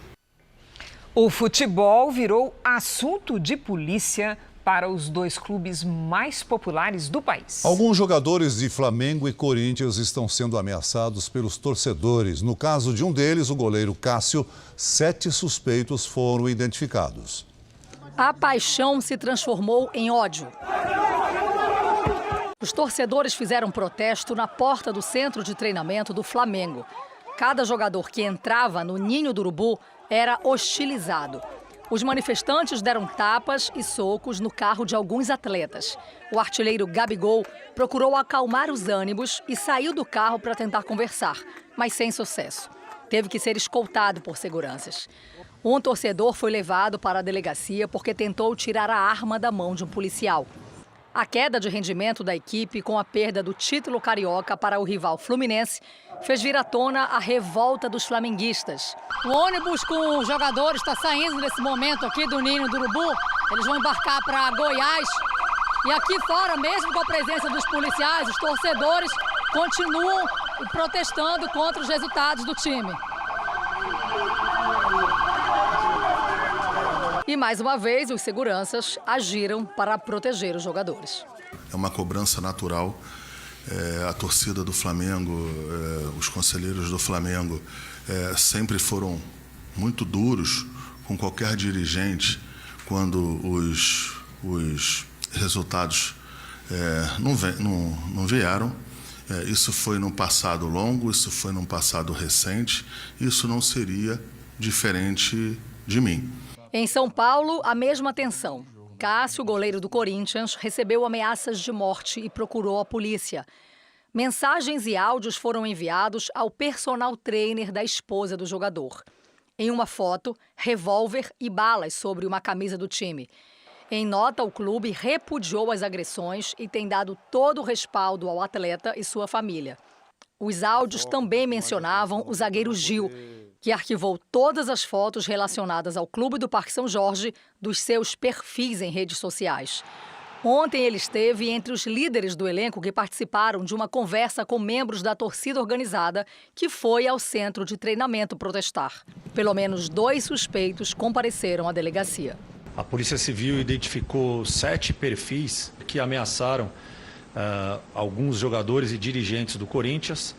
O futebol virou assunto de polícia para os 2 clubes mais populares do país. Alguns jogadores de Flamengo e Corinthians estão sendo ameaçados pelos torcedores. No caso de um deles, o goleiro Cássio, 7 suspeitos foram identificados. A paixão se transformou em ódio. Os torcedores fizeram protesto na porta do centro de treinamento do Flamengo. Cada jogador que entrava no Ninho do Urubu era hostilizado. Os manifestantes deram tapas e socos no carro de alguns atletas. O artilheiro Gabigol procurou acalmar os ânimos e saiu do carro para tentar conversar, mas sem sucesso. Teve que ser escoltado por seguranças. Um torcedor foi levado para a delegacia porque tentou tirar a arma da mão de um policial. A queda de rendimento da equipe com a perda do título carioca para o rival Fluminense fez vir à tona a revolta dos flamenguistas. O ônibus com os jogadores está saindo nesse momento aqui do Ninho do Urubu. Eles vão embarcar para Goiás. E aqui fora, mesmo com a presença dos policiais, os torcedores continuam protestando contra os resultados do time. E mais uma vez, os seguranças agiram para proteger os jogadores. É uma cobrança natural. A torcida do Flamengo, os conselheiros do Flamengo sempre foram muito duros com qualquer dirigente quando os resultados não vieram. Isso foi num passado longo, isso foi num passado recente, isso não seria diferente de mim. Em São Paulo, a mesma tensão. Cássio, goleiro do Corinthians, recebeu ameaças de morte e procurou a polícia. Mensagens e áudios foram enviados ao personal trainer da esposa do jogador. Em uma foto, revólver e balas sobre uma camisa do time. Em nota, o clube repudiou as agressões e tem dado todo o respaldo ao atleta e sua família. Os áudios também mencionavam o zagueiro Gil, que arquivou todas as fotos relacionadas ao Clube do Parque São Jorge dos seus perfis em redes sociais. Ontem ele esteve entre os líderes do elenco que participaram de uma conversa com membros da torcida organizada que foi ao centro de treinamento protestar. Pelo menos 2 suspeitos compareceram à delegacia. A Polícia Civil identificou 7 perfis que ameaçaram alguns jogadores e dirigentes do Corinthians.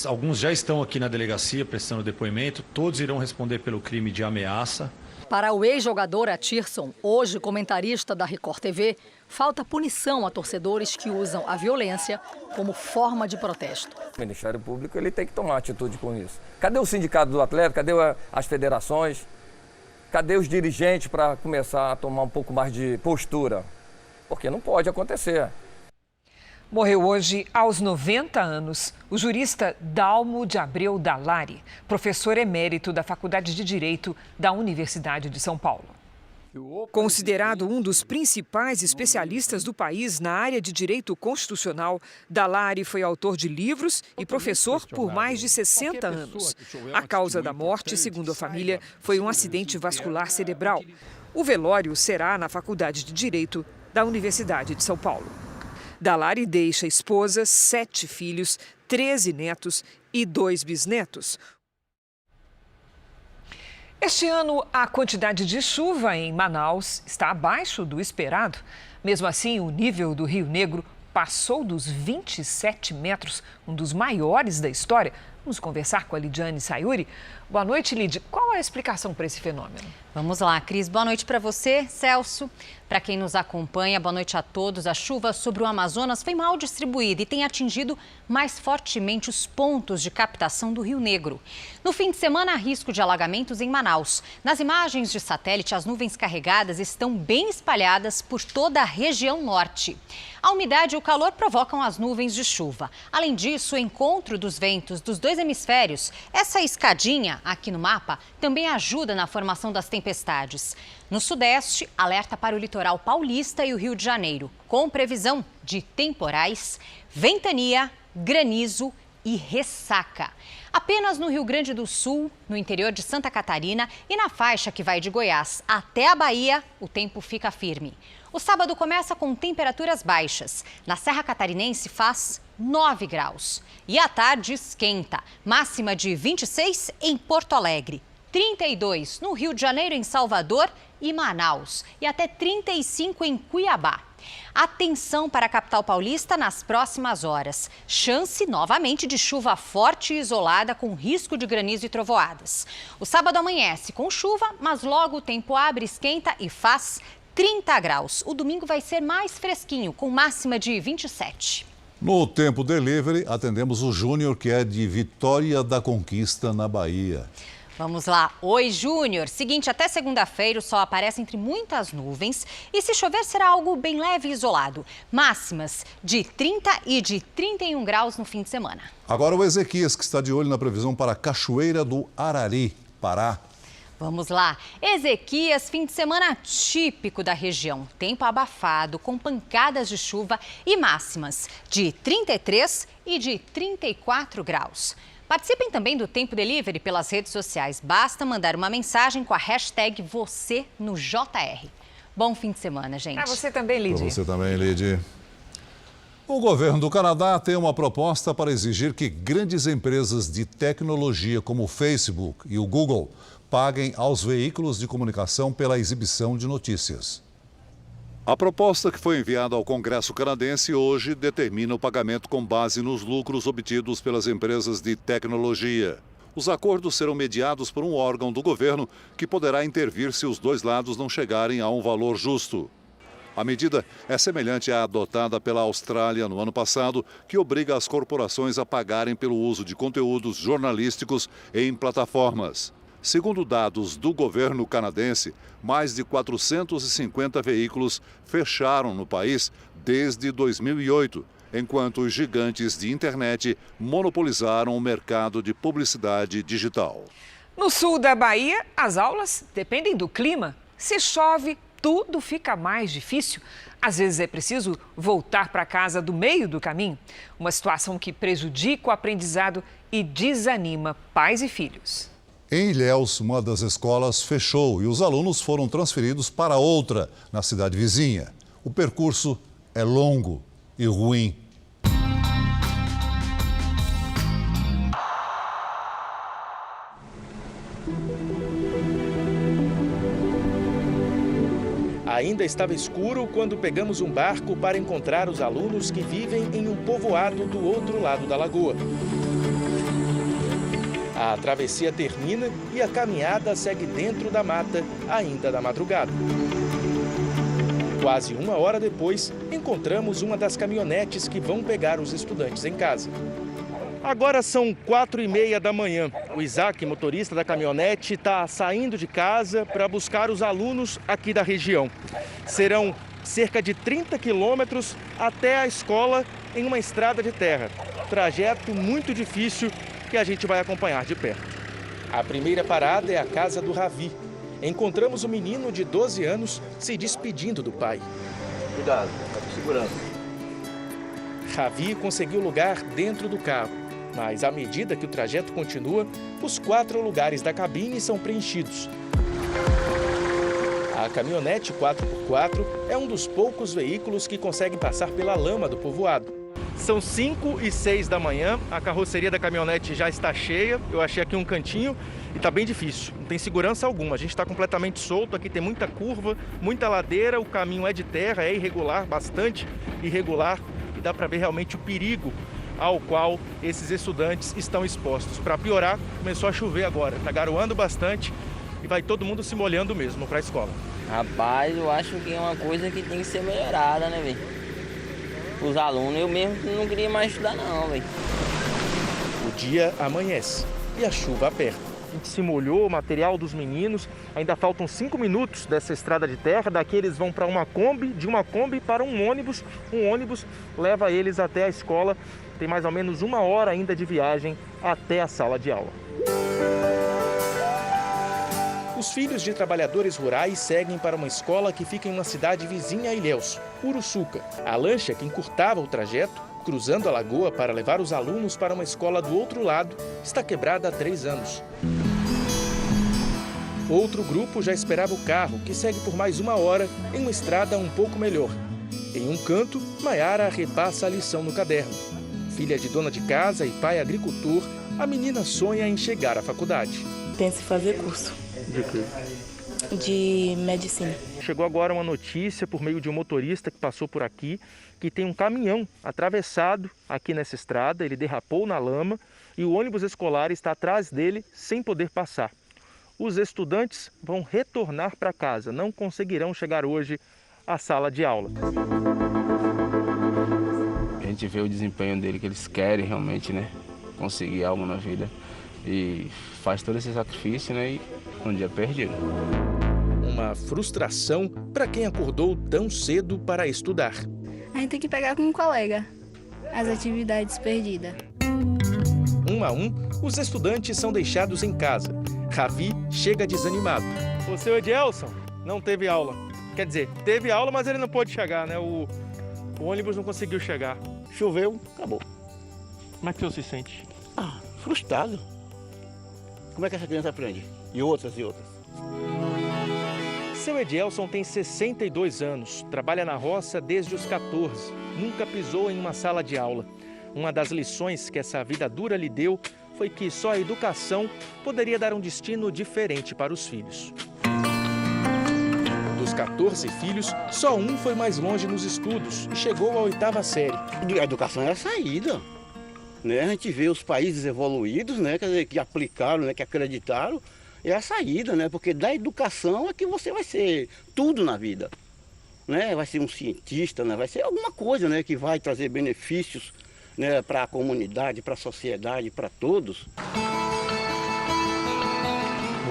Alguns já estão aqui na delegacia prestando depoimento, todos irão responder pelo crime de ameaça. Para o ex-jogador Atirson, hoje comentarista da Record TV, falta punição a torcedores que usam a violência como forma de protesto. O Ministério Público ele tem que tomar atitude com isso. Cadê o sindicato do atleta? Cadê as federações? Cadê os dirigentes para começar a tomar um pouco mais de postura? Porque não pode acontecer. Morreu hoje, aos 90 anos, o jurista Dalmo de Abreu Dallari, professor emérito da Faculdade de Direito da Universidade de São Paulo. Considerado um dos principais especialistas do país na área de direito constitucional, Dallari foi autor de livros e professor por mais de 60 anos. A causa da morte, segundo a família, foi um acidente vascular cerebral. O velório será na Faculdade de Direito da Universidade de São Paulo. Dallari deixa esposa, 7 filhos, 13 netos e 2 bisnetos. Este ano, a quantidade de chuva em Manaus está abaixo do esperado. Mesmo assim, o nível do Rio Negro passou dos 27 metros, um dos maiores da história. Vamos conversar com a Lidiane Sayuri. Boa noite, Lid. Qual é a explicação para esse fenômeno? Vamos lá, Cris. Boa noite para você, Celso. Para quem nos acompanha, boa noite a todos. A chuva sobre o Amazonas foi mal distribuída e tem atingido mais fortemente os pontos de captação do Rio Negro. No fim de semana, há risco de alagamentos em Manaus. Nas imagens de satélite, as nuvens carregadas estão bem espalhadas por toda a região norte. A umidade e o calor provocam as nuvens de chuva. Além disso, o encontro dos ventos dos dois hemisférios, essa escadinha aqui no mapa, também ajuda na formação das tempestades. No sudeste, alerta para o litoral paulista e o Rio de Janeiro, com previsão de temporais, ventania, granizo e ressaca. Apenas no Rio Grande do Sul, no interior de Santa Catarina e na faixa que vai de Goiás até a Bahia, o tempo fica firme. O sábado começa com temperaturas baixas. Na Serra Catarinense faz 9 graus. E à tarde esquenta, máxima de 26 em Porto Alegre, 32 no Rio de Janeiro, em Salvador e Manaus e até 35 em Cuiabá. Atenção para a capital paulista nas próximas horas. Chance novamente de chuva forte e isolada com risco de granizo e trovoadas. O sábado amanhece com chuva, mas logo o tempo abre, esquenta e faz 30 graus. O domingo vai ser mais fresquinho, com máxima de 27. No Tempo Delivery, atendemos o Júnior, que é de Vitória da Conquista, na Bahia. Vamos lá. Oi, Júnior. Seguinte, até segunda-feira o sol aparece entre muitas nuvens e se chover será algo bem leve e isolado. Máximas de 30 e de 31 graus no fim de semana. Agora o Ezequias, que está de olho na previsão para a Cachoeira do Arari, Pará. Vamos lá. Ezequias, fim de semana típico da região. Tempo abafado, com pancadas de chuva e máximas de 33 e de 34 graus. Participem também do Tempo Delivery pelas redes sociais. Basta mandar uma mensagem com a hashtag #VocêNoJR. Bom fim de semana, gente. Para você também, Lid. Para você também, Lid. O governo do Canadá tem uma proposta para exigir que grandes empresas de tecnologia como o Facebook e o Google paguem aos veículos de comunicação pela exibição de notícias. A proposta, que foi enviada ao Congresso canadense hoje, determina o pagamento com base nos lucros obtidos pelas empresas de tecnologia. Os acordos serão mediados por um órgão do governo que poderá intervir se os dois lados não chegarem a um valor justo. A medida é semelhante à adotada pela Austrália no ano passado, que obriga as corporações a pagarem pelo uso de conteúdos jornalísticos em plataformas. Segundo dados do governo canadense, mais de 450 veículos fecharam no país desde 2008, enquanto os gigantes de internet monopolizaram o mercado de publicidade digital. No sul da Bahia, as aulas dependem do clima. Se chove, tudo fica mais difícil. Às vezes é preciso voltar para casa do meio do caminho. Uma situação que prejudica o aprendizado e desanima pais e filhos. Em Ilhéus, uma das escolas fechou e os alunos foram transferidos para outra, na cidade vizinha. O percurso é longo e ruim. Ainda estava escuro quando pegamos um barco para encontrar os alunos que vivem em um povoado do outro lado da lagoa. A travessia termina e a caminhada segue dentro da mata, ainda da madrugada. Quase uma hora depois, encontramos uma das caminhonetes que vão pegar os estudantes em casa. Agora são 4h30 da manhã. O Isaac, motorista da caminhonete, está saindo de casa para buscar os alunos aqui da região. Serão cerca de 30 quilômetros até a escola em uma estrada de terra. Trajeto muito difícil que a gente vai acompanhar de perto. A primeira parada é a casa do Ravi. Encontramos o menino de 12 anos se despedindo do pai. Cuidado, tá com segurança. Ravi conseguiu lugar dentro do carro, mas à medida que o trajeto continua, os 4 lugares da cabine são preenchidos. A caminhonete 4x4 é um dos poucos veículos que conseguem passar pela lama do povoado. São 5h06 da manhã, a carroceria da caminhonete já está cheia. Eu achei aqui um cantinho e está bem difícil, não tem segurança alguma. A gente está completamente solto, aqui tem muita curva, muita ladeira, o caminho é de terra, é irregular, bastante irregular. E dá para ver realmente o perigo ao qual esses estudantes estão expostos. Para piorar, começou a chover agora, está garoando bastante e vai todo mundo se molhando mesmo para a escola. Rapaz, eu acho que é uma coisa que tem que ser melhorada, né, velho? Os alunos, eu mesmo não queria mais estudar não, velho. O dia amanhece e a chuva aperta. A gente se molhou, o material dos meninos, ainda faltam 5 minutos dessa estrada de terra, daqui eles vão para uma Kombi, de uma Kombi para um ônibus leva eles até a escola, tem mais ou menos 1 hora ainda de viagem até a sala de aula. Os filhos de trabalhadores rurais seguem para uma escola que fica em uma cidade vizinha a Ilhéus, Uruçuca. A lancha que encurtava o trajeto, cruzando a lagoa para levar os alunos para uma escola do outro lado, está quebrada há 3 anos. Outro grupo já esperava o carro, que segue por mais 1 hora em uma estrada um pouco melhor. Em um canto, Maiara repassa a lição no caderno. Filha de dona de casa e pai agricultor, a menina sonha em chegar à faculdade. Penso em fazer curso. De quê? De medicina. Chegou agora uma notícia por meio de um motorista que passou por aqui, que tem um caminhão atravessado aqui nessa estrada, ele derrapou na lama e o ônibus escolar está atrás dele sem poder passar. Os estudantes vão retornar para casa, não conseguirão chegar hoje à sala de aula. A gente vê o desempenho dele, que eles querem realmente, né, conseguir algo na vida e faz todo esse sacrifício, né, e um dia perdido. Uma frustração para quem acordou tão cedo para estudar. A gente tem que pegar com um colega as atividades perdidas. 1 a 1, os estudantes são deixados em casa. Ravi chega desanimado. O seu Edielson não teve aula. Quer dizer, teve aula, mas ele não pôde chegar, né? O ônibus não conseguiu chegar. Choveu, acabou. Como é que o senhor se sente? Frustrado. Como é que essa criança aprende? E outras. Seu Edielson tem 62 anos, trabalha na roça desde os 14, nunca pisou em uma sala de aula. Uma das lições que essa vida dura lhe deu foi que só a educação poderia dar um destino diferente para os filhos. Dos 14 filhos, só um foi mais longe nos estudos e chegou à 8ª série. A educação é a saída. Né? A gente vê os países evoluídos, né? Quer dizer, que aplicaram, né? Que acreditaram, é a saída, né? Porque da educação é que você vai ser tudo na vida. Né? Vai ser um cientista, né? Vai ser alguma coisa, né? Que vai trazer benefícios, né? Para a comunidade, para a sociedade, para todos.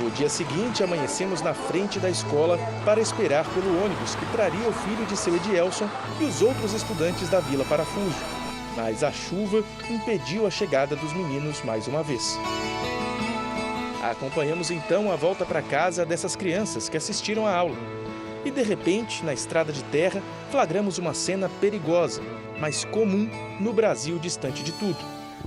No dia seguinte, amanhecemos na frente da escola para esperar pelo ônibus que traria o filho de seu Edielson e os outros estudantes da Vila Parafuso. Mas a chuva impediu a chegada dos meninos mais uma vez. Acompanhamos então a volta para casa dessas crianças que assistiram à aula. E de repente, na estrada de terra, flagramos uma cena perigosa, mas comum no Brasil distante de tudo.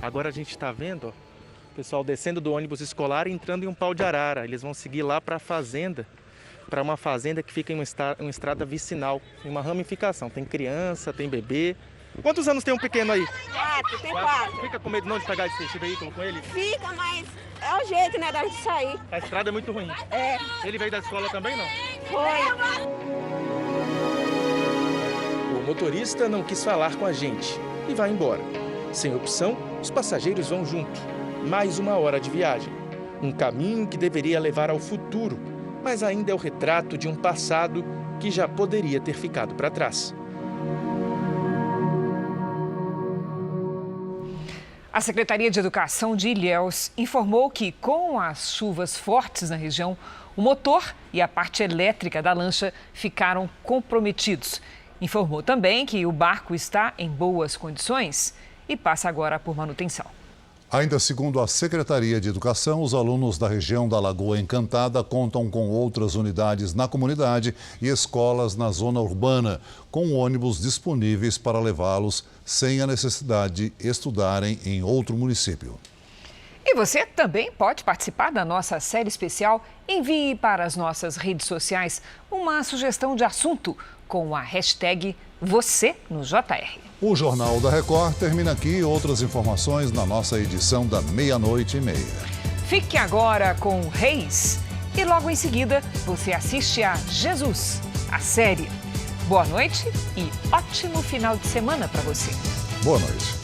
Agora a gente está vendo, ó, o pessoal descendo do ônibus escolar e entrando em um pau de arara. Eles vão seguir lá para a fazenda, para uma fazenda que fica em uma estrada vicinal, em uma ramificação. Tem criança, tem bebê. Quantos anos tem um pequeno aí? 4, tem 4. Fica com medo não de pegar esse veículo com ele? Fica, mas é o jeito, né, da gente sair. A estrada é muito ruim. É. Ele veio da escola também, não? Foi. O motorista não quis falar com a gente e vai embora. Sem opção, os passageiros vão junto. mais 1 hora de viagem. Um caminho que deveria levar ao futuro, mas ainda é o retrato de um passado que já poderia ter ficado para trás. A Secretaria de Educação de Ilhéus informou que, com as chuvas fortes na região, o motor e a parte elétrica da lancha ficaram comprometidos. Informou também que o barco está em boas condições e passa agora por manutenção. Ainda segundo a Secretaria de Educação, os alunos da região da Lagoa Encantada contam com outras unidades na comunidade e escolas na zona urbana, com ônibus disponíveis para levá-los sem a necessidade de estudarem em outro município. E você também pode participar da nossa série especial. Envie para as nossas redes sociais uma sugestão de assunto com a hashtag #VocêNoJR. O Jornal da Record termina aqui. Outras informações na nossa edição da 00:30. Fique agora com Reis e logo em seguida você assiste a Jesus, a série. Boa noite e ótimo final de semana para você. Boa noite.